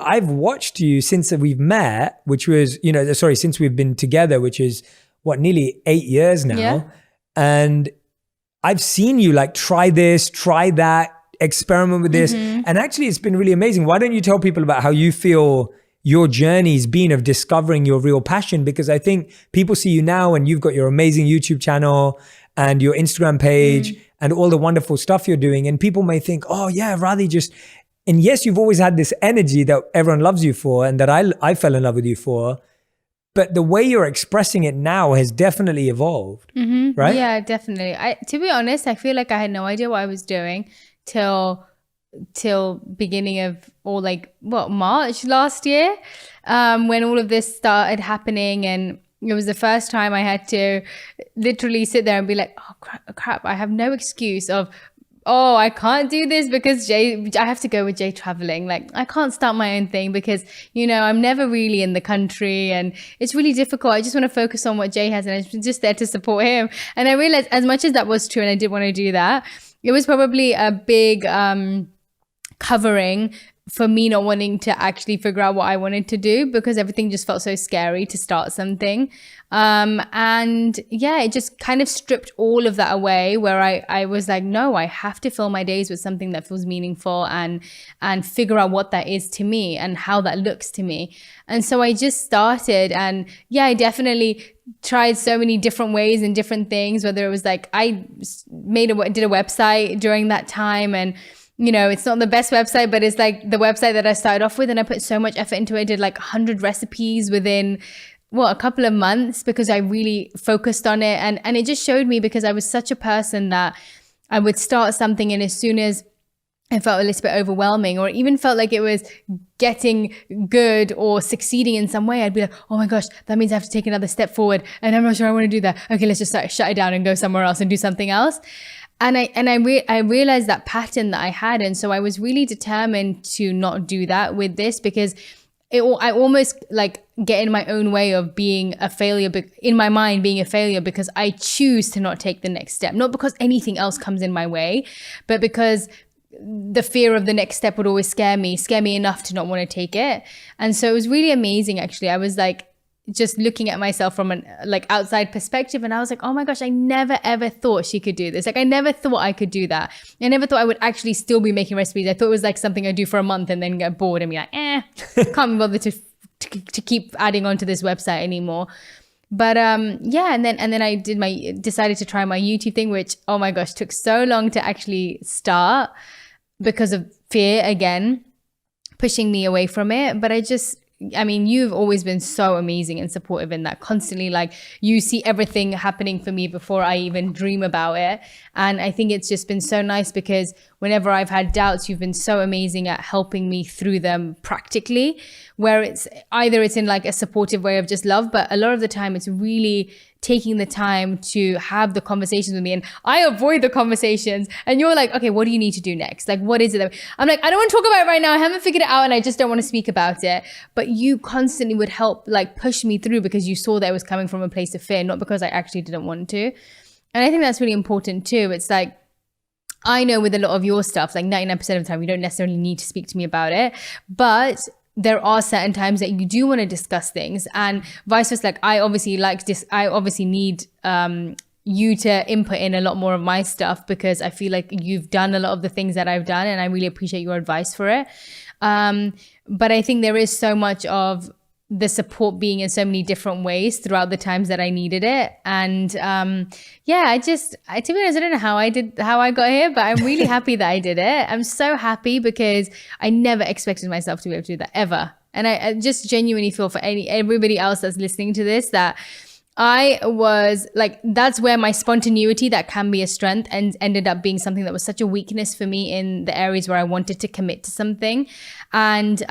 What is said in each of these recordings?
I've watched you since we've met, which was, since we've been together, which is nearly 8 years now. Yeah. And I've seen you like try this, try that, experiment with this. And actually it's been really amazing. Why don't you tell people about how you feel your journey's been of discovering your real passion? Because I think people see you now and you've got your amazing YouTube channel and your Instagram page and all the wonderful stuff you're doing. And people may think, oh yeah, Radhi just... And yes, you've always had this energy that everyone loves you for and that I fell in love with you for. But the way you're expressing it now has definitely evolved, right? Yeah, definitely. To be honest, I feel like I had no idea what I was doing till beginning of March last year, when all of this started happening. And it was the first time I had to literally sit there and be like, oh crap, I have no excuse of, oh, I can't do this because I have to go with Jay traveling. Like, I can't start my own thing because, I'm never really in the country and it's really difficult. I just want to focus on what Jay has and I'm just there to support him. And I realized as much as that was true and I did want to do that, it was probably a big covering for me not wanting to actually figure out what I wanted to do because everything just felt so scary to start something. And yeah, it just kind of stripped all of that away where I was like, no, I have to fill my days with something that feels meaningful and figure out what that is to me and how that looks to me. And so I just started, and yeah, I definitely tried so many different ways and different things, whether it was like I did a website during that time, and it's not the best website, but it's like the website that I started off with, and I put so much effort into it. I did like 100 recipes within a couple of months because I really focused on it. And it just showed me, because I was such a person that I would start something and as soon as I felt a little bit overwhelming or even felt like it was getting good or succeeding in some way, I'd be like, oh my gosh, that means I have to take another step forward and I'm not sure I want to do that. Okay, let's just shut it down and go somewhere else and do something else. And I realized that pattern that I had. And so I was really determined to not do that with this, because I almost like get in my own way of being a failure, in my mind being a failure, because I choose to not take the next step, not because anything else comes in my way, but because the fear of the next step would always scare me enough to not want to take it. And so it was really amazing, actually. I was like, just looking at myself from an outside perspective, and I was like, oh my gosh, I never ever thought she could do this. Like, I never thought I could do that. I never thought I would actually still be making recipes. I thought it was like something I do for a month and then get bored and be like, can't be bothered to keep adding on to this website anymore. But yeah, and then I decided to try my YouTube thing, which, oh my gosh, took so long to actually start because of fear again pushing me away from it. But you've always been so amazing and supportive in that, constantly. Like, you see everything happening for me before I even dream about it. And I think it's just been so nice, because whenever I've had doubts, you've been so amazing at helping me through them practically, where it's in like a supportive way of just love, but a lot of the time it's really taking the time to have the conversations with me. And I avoid the conversations, and you're like, okay, what do you need to do next? Like, what is it? I'm like, I don't want to talk about it right now. I haven't figured it out and I just don't want to speak about it. But you constantly would help like push me through, because you saw that it was coming from a place of fear, not because I actually didn't want to. And I think that's really important too. It's like, I know with a lot of your stuff, like 99% of the time, you don't necessarily need to speak to me about it, but there are certain times that you do want to discuss things, and vice versa. Like, I obviously need you to input in a lot more of my stuff, because I feel like you've done a lot of the things that I've done, and I really appreciate your advice for it. But I think there is so much of the support being in so many different ways throughout the times that I needed it. And yeah, to be honest, I don't know how I got here, but I'm really happy that I did it. I'm so happy, because I never expected myself to be able to do that ever. And I just genuinely feel for everybody else that's listening to this, that I was like, that's where my spontaneity, that can be a strength, and ended up being something that was such a weakness for me in the areas where I wanted to commit to something. And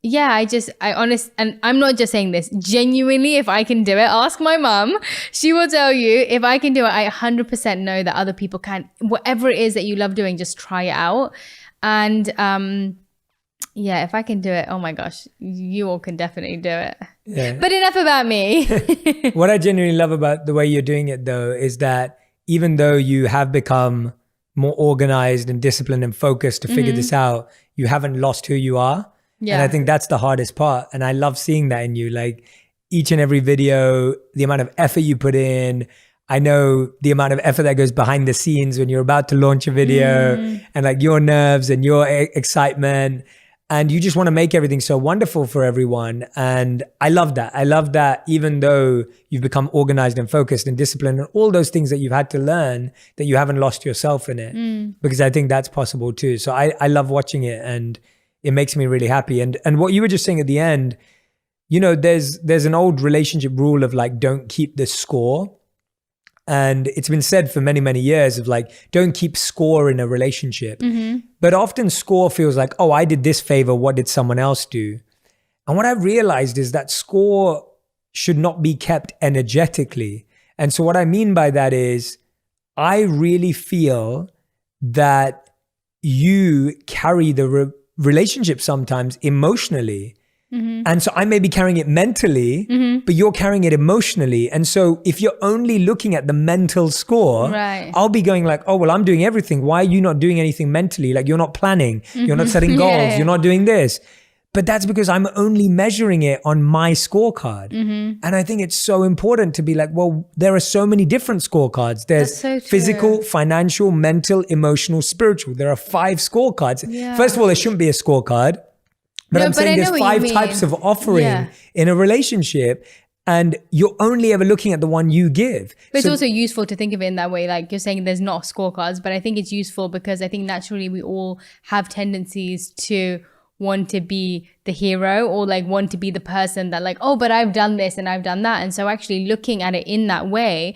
yeah, and I'm not just saying this, genuinely, if I can do it, ask my mum. She will tell you, if I can do it, I 100% know that other people can. Whatever it is that you love doing, just try it out. And yeah, if I can do it, oh my gosh, you all can definitely do it. Yeah. But enough about me. What I genuinely love about the way you're doing it, though, is that even though you have become more organized and disciplined and focused to figure this out, you haven't lost who you are. Yeah. And I think that's the hardest part. And I love seeing that in you. Like each and every video, the amount of effort you put in. I know the amount of effort that goes behind the scenes when you're about to launch a video and like your nerves and your excitement. And you just want to make everything so wonderful for everyone. And I love that. I love that even though you've become organized and focused and disciplined and all those things that you've had to learn, that you haven't lost yourself in it. Because I think that's possible too. So I love watching it and it makes me really happy. And what you were just saying at the end, you know, there's an old relationship rule of like, don't keep the score. And it's been said for many, many years of like, don't keep score in a relationship. But often score feels like, oh, I did this favor. What did someone else do? And what I've realized is that score should not be kept energetically. And so what I mean by that is I really feel that you carry the relationship sometimes emotionally. And so I may be carrying it mentally, but you're carrying it emotionally. And so if you're only looking at the mental score, I'll be going like, oh, well, I'm doing everything. Why are you not doing anything mentally? Like you're not planning, you're not setting goals, you're not doing this. But that's because I'm only measuring it on my scorecard. And I think it's so important to be like, well, there are so many different scorecards. There's so physical, financial, mental, emotional, spiritual. There are 5 scorecards. First of all, there shouldn't be a scorecard. But I'm saying there's 5 types of offering in a relationship and you're only ever looking at the one you give. But it's also useful to think of it in that way. Like you're saying there's not scorecards, but I think it's useful because I think naturally we all have tendencies to want to be the hero or like want to be the person that like, oh, but I've done this and I've done that. And so actually looking at it in that way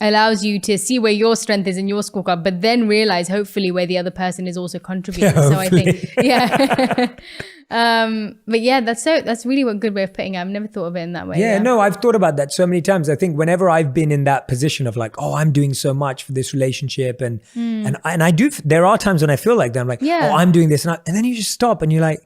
allows you to see where your strength is in your scorecard, but then realize hopefully where the other person is also contributing. So I think, but yeah, that's really a good way of putting it. I've never thought of it in that way. Yeah, no, I've thought about that so many times. I think whenever I've been in that position of like, oh, I'm doing so much for this relationship, and I do. There are times when I feel like that. I'm like, oh, I'm doing this, and then you just stop and you're like,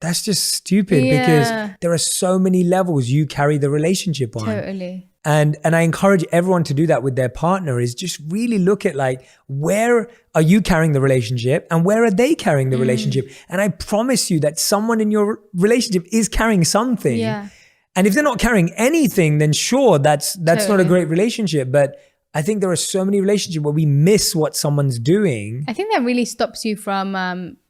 that's just stupid because there are so many levels you carry the relationship on. Totally. And I encourage everyone to do that with their partner is just really look at like, where are you carrying the relationship and where are they carrying the relationship? And I promise you that someone in your relationship is carrying something. Yeah. And if they're not carrying anything, then sure, that's not a great relationship. But I think there are so many relationships where we miss what someone's doing. I think that really stops you from,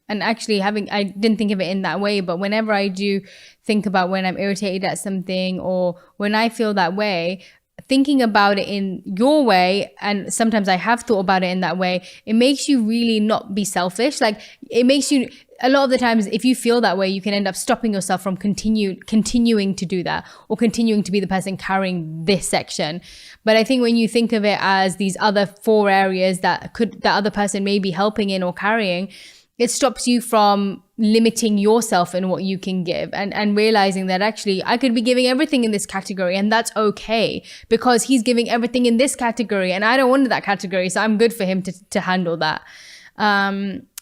and actually I didn't think of it in that way, but whenever I do think about when I'm irritated at something or when I feel that way, thinking about it in your way, and sometimes I have thought about it in that way, it makes you really not be selfish. Like it makes you, a lot of the times, if you feel that way, you can end up stopping yourself from continuing to do that or continuing to be the person carrying this section. But I think when you think of it as these other 4 areas that other person may be helping in or carrying, it stops you from limiting yourself in what you can give and realizing that actually I could be giving everything in this category and that's okay because he's giving everything in this category and I don't want that category. So I'm good for him to handle that.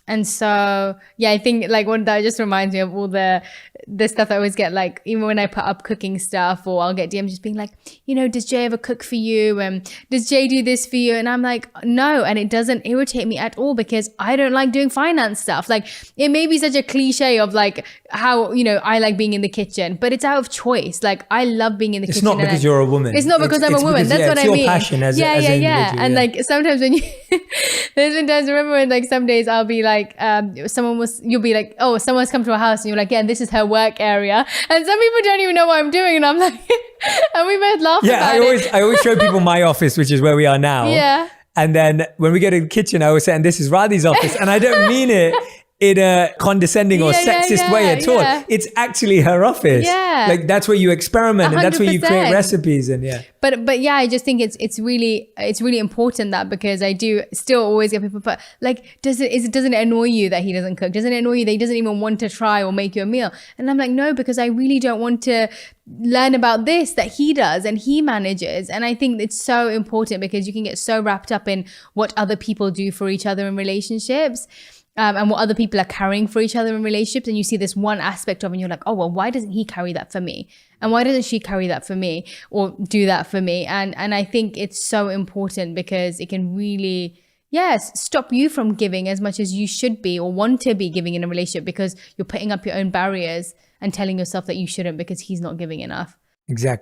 And so, yeah, I think like that just reminds me of all the stuff I always get, like even when I put up cooking stuff or I'll get DMs just being like, you know, does Jay ever cook for you? And does Jay do this for you? And I'm like, no. And it doesn't irritate me at all because I don't like doing finance stuff. Like it may be such a cliche of like how, you know, I like being in the kitchen, but it's out of choice. Like I love being in the kitchen. It's not because you're a woman. It's not because I'm a woman. That's what I mean. It's your passion as an individual. And like sometimes when you, there's been times, remember when like some days I'll be like, you'll be like, oh, someone's come to our house and you're like, yeah, this is her work area. And some people don't even know what I'm doing. And I'm like, and we both laugh about it. I always show people my office, which is where we are now. Yeah. And then when we get to the kitchen, I always say, and this is Radhi's office. And I don't mean it in a condescending or sexist way at all. It's actually her office. Yeah. Like that's where you experiment 100%. And that's where you create recipes and But yeah, I just think it's really important that because I do still always get people, but like, doesn't it annoy you that he doesn't cook? Doesn't it annoy you that he doesn't even want to try or make you a meal? And I'm like, no, because I really don't want to learn about this that he does and he manages. And I think it's so important because you can get so wrapped up in what other people do for each other in relationships. And what other people are carrying for each other in relationships, and you see this one aspect of it and you're like, oh well, why doesn't he carry that for me, and why doesn't she carry that for me or do that for me? And I think it's so important because it can really yes, stop you from giving as much as you should be or want to be giving in a relationship, because you're putting up your own barriers and telling yourself that you shouldn't because he's not giving enough. Exactly.